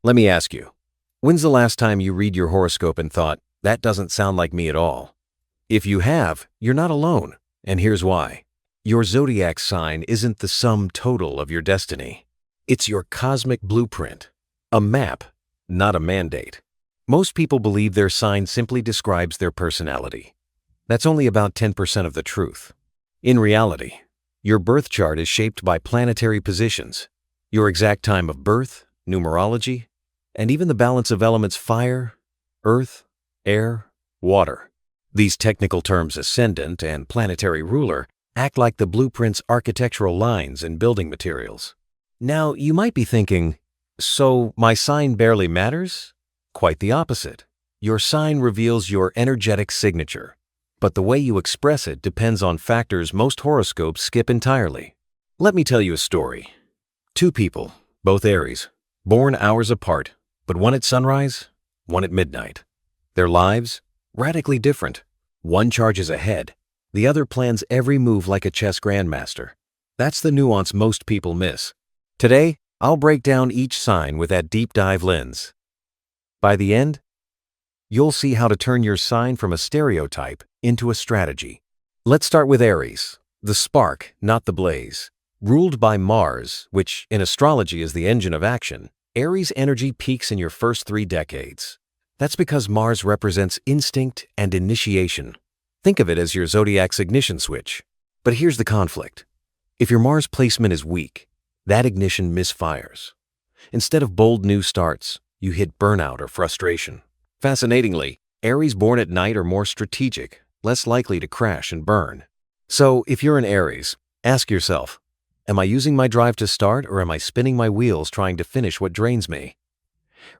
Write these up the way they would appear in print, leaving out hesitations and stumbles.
Let me ask you, when's the last time you read your horoscope and thought, that doesn't sound like me at all? If you have, you're not alone, and here's why. Your zodiac sign isn't the sum total of your destiny. It's your cosmic blueprint, a map, not a mandate. Most people believe their sign simply describes their personality. That's only about 10% of the truth. In reality, your birth chart is shaped by planetary positions, your exact time of birth, numerology, and even the balance of elements fire, earth, air, water. These technical terms ascendant and planetary ruler act like the blueprint's architectural lines and building materials. Now, you might be thinking, so my sign barely matters? Quite the opposite. Your sign reveals your energetic signature, but the way you express it depends on factors most horoscopes skip entirely. Let me tell you a story. Two people, both Aries, born hours apart, but one at sunrise, one at midnight. Their lives? Radically different. One charges ahead, the other plans every move like a chess grandmaster. That's the nuance most people miss. Today, I'll break down each sign with that deep dive lens. By the end, you'll see how to turn your sign from a stereotype into a strategy. Let's start with Aries, the spark, not the blaze. Ruled by Mars, which in astrology is the engine of action, Aries energy peaks in your first 3 decades. That's because Mars represents instinct and initiation. Think of it as your zodiac's ignition switch. But here's the conflict. If your Mars placement is weak, that ignition misfires. Instead of bold new starts, you hit burnout or frustration. Fascinatingly, Aries born at night are more strategic, less likely to crash and burn. So if you're an Aries, ask yourself, am I using my drive to start or am I spinning my wheels trying to finish what drains me?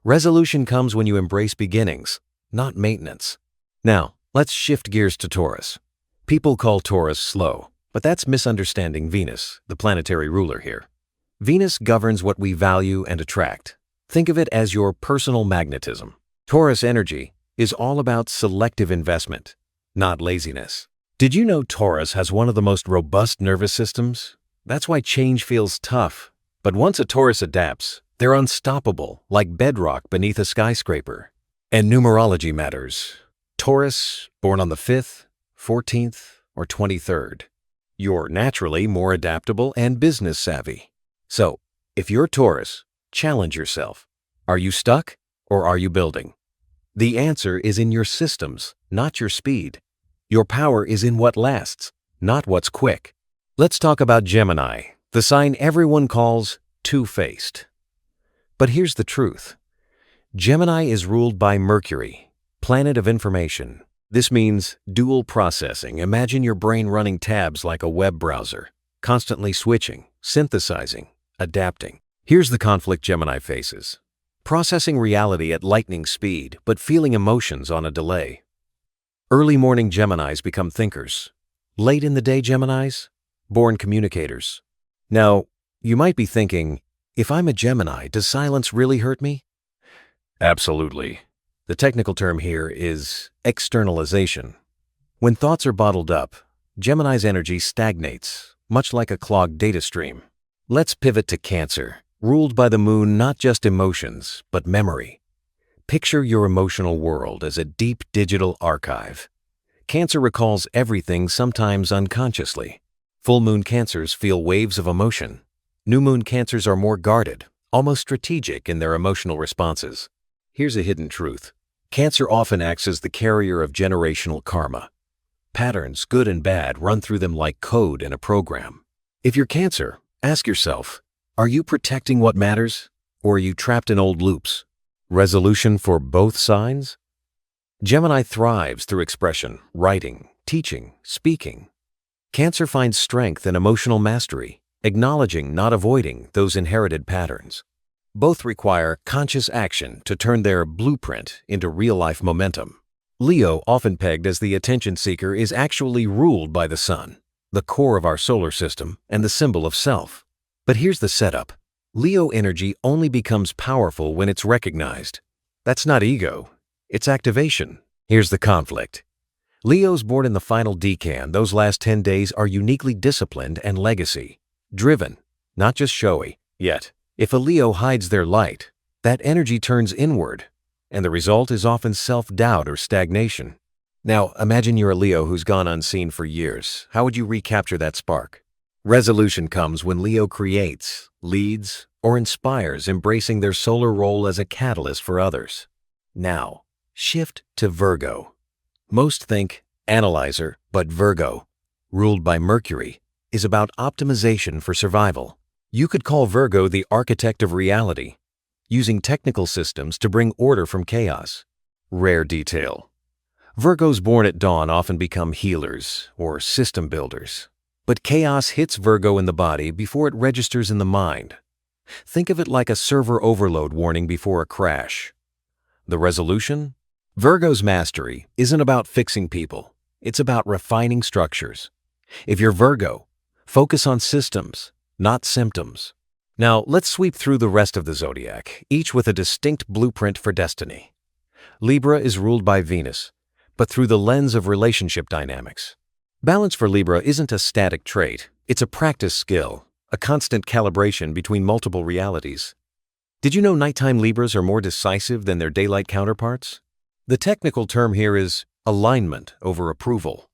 Resolution comes when you embrace beginnings, not maintenance. Now, let's shift gears to Taurus. People call Taurus slow, but that's misunderstanding Venus, the planetary ruler here. Venus governs what we value and attract. Think of it as your personal magnetism. Taurus energy is all about selective investment, not laziness. Did you know Taurus has one of the most robust nervous systems? That's why change feels tough. But once a Taurus adapts, they're unstoppable, like bedrock beneath a skyscraper. And numerology matters. Taurus, born on the 5th, 14th, or 23rd. You're naturally more adaptable and business savvy. So, if you're Taurus, challenge yourself. Are you stuck or are you building? The answer is in your systems, not your speed. Your power is in what lasts, not what's quick. Let's talk about Gemini, the sign everyone calls two-faced. But here's the truth. Gemini is ruled by Mercury, planet of information. This means dual processing. Imagine your brain running tabs like a web browser, constantly switching, synthesizing, adapting. Here's the conflict Gemini faces. Processing reality at lightning speed, but feeling emotions on a delay. Early morning Geminis become thinkers. Late in the day Geminis, born communicators. Now, you might be thinking, if I'm a Gemini, does silence really hurt me? Absolutely. The technical term here is externalization. When thoughts are bottled up, Gemini's energy stagnates, much like a clogged data stream. Let's pivot to Cancer, ruled by the moon, not just emotions, but memory. Picture your emotional world as a deep digital archive. Cancer recalls everything, sometimes unconsciously. Full moon Cancers feel waves of emotion. New moon Cancers are more guarded, almost strategic in their emotional responses. Here's a hidden truth. Cancer often acts as the carrier of generational karma. Patterns, good and bad, run through them like code in a program. If you're Cancer, ask yourself, are you protecting what matters, or are you trapped in old loops? Resolution for both signs? Gemini thrives through expression, writing, teaching, speaking. Cancer finds strength in emotional mastery, acknowledging, not avoiding, those inherited patterns. Both require conscious action to turn their blueprint into real-life momentum. Leo, often pegged as the attention seeker, is actually ruled by the sun, the core of our solar system and the symbol of self. But here's the setup. Leo energy only becomes powerful when it's recognized. That's not ego, it's activation. Here's the conflict. Leos born in the final decan, those last 10 days, are uniquely disciplined and legacy-driven, not just showy. Yet, if a Leo hides their light, that energy turns inward, and the result is often self-doubt or stagnation. Now, imagine you're a Leo who's gone unseen for years. How would you recapture that spark? Resolution comes when Leo creates, leads, or inspires, embracing their solar role as a catalyst for others. Now, shift to Virgo. Most think analyzer, but Virgo, ruled by Mercury, is about optimization for survival. You could call Virgo the architect of reality, using technical systems to bring order from chaos. Rare detail. Virgos born at dawn often become healers or system builders. But chaos hits Virgo in the body before it registers in the mind. Think of it like a server overload warning before a crash. The resolution? Virgo's mastery isn't about fixing people. It's about refining structures. If you're Virgo, focus on systems, not symptoms. Now, let's sweep through the rest of the zodiac, each with a distinct blueprint for destiny. Libra is ruled by Venus, but through the lens of relationship dynamics. Balance for Libra isn't a static trait, it's a practice skill, a constant calibration between multiple realities. Did you know nighttime Libras are more decisive than their daylight counterparts? The technical term here is alignment over approval.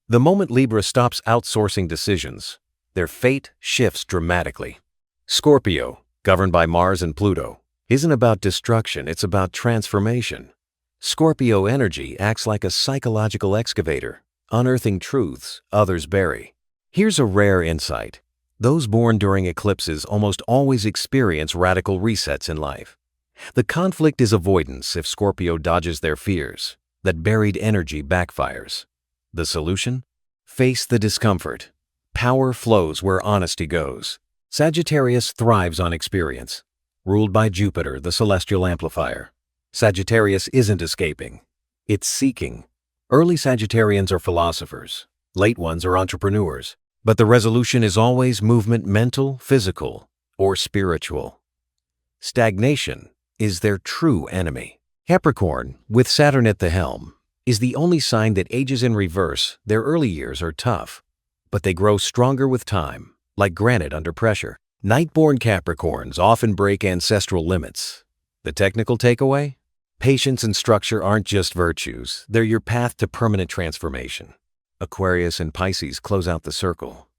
The moment Libra stops outsourcing decisions, their fate shifts dramatically. Scorpio, governed by Mars and Pluto, isn't about destruction, it's about transformation. Scorpio energy acts like a psychological excavator, unearthing truths others bury. Here's a rare insight. Those born during eclipses almost always experience radical resets in life. The conflict is avoidance if Scorpio dodges their fears. That buried energy backfires. The solution? Face the discomfort. Power flows where honesty goes. Sagittarius thrives on experience. Ruled by Jupiter, the celestial amplifier. Sagittarius isn't escaping. It's seeking. Early Sagittarians are philosophers. Late ones are entrepreneurs. But the resolution is always movement, mental, physical, or spiritual. Stagnation is their true enemy. Capricorn, with Saturn at the helm, is the only sign that ages in reverse. Their early years are tough, but they grow stronger with time, like granite under pressure. Night-born Capricorns often break ancestral limits. The technical takeaway? Patience and structure aren't just virtues, they're your path to permanent transformation. Aquarius and Pisces close out the circle.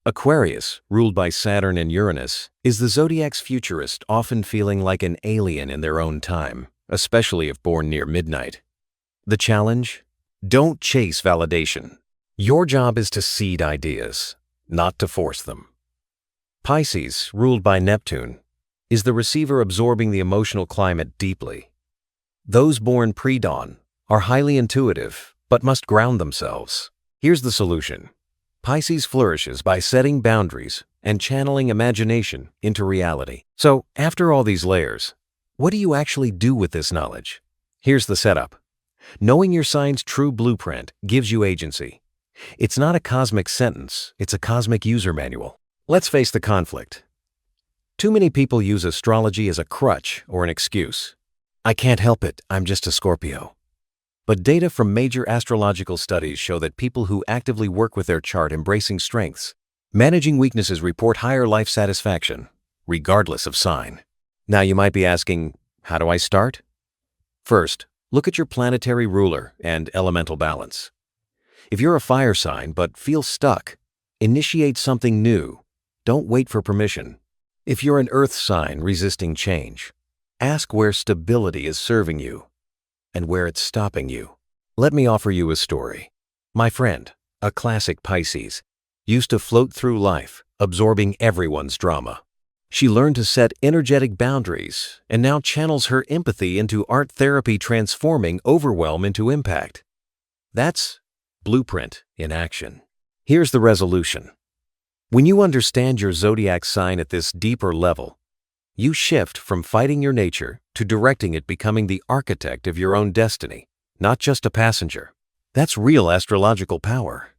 Aquarius, ruled by Saturn and Uranus, is the zodiac's futurist, often feeling like an alien in their own time, especially if born near midnight. The challenge? Don't chase validation. Your job is to seed ideas, not to force them. Pisces, ruled by Neptune, is the receiver absorbing the emotional climate deeply. Those born pre-dawn are highly intuitive, but must ground themselves. Here's the solution. Pisces flourishes by setting boundaries and channeling imagination into reality. So, after all these layers, what do you actually do with this knowledge? Here's the setup. Knowing your sign's true blueprint gives you agency. It's not a cosmic sentence, it's a cosmic user manual. Let's face the conflict. Too many people use astrology as a crutch or an excuse. I can't help it, I'm just a Scorpio. But data from major astrological studies show that people who actively work with their chart embracing strengths, managing weaknesses report higher life satisfaction, regardless of sign. Now you might be asking, how do I start? First, look at your planetary ruler and elemental balance. If you're a fire sign but feel stuck, initiate something new. Don't wait for permission. If you're an earth sign resisting change, ask where stability is serving you and where it's stopping you. Let me offer you a story. My friend, a classic Pisces, used to float through life, absorbing everyone's drama. She learned to set energetic boundaries and now channels her empathy into art therapy, transforming overwhelm into impact. That's blueprint in action. Here's the resolution. When you understand your zodiac sign at this deeper level, you shift from fighting your nature to directing it, becoming the architect of your own destiny, not just a passenger. That's real astrological power.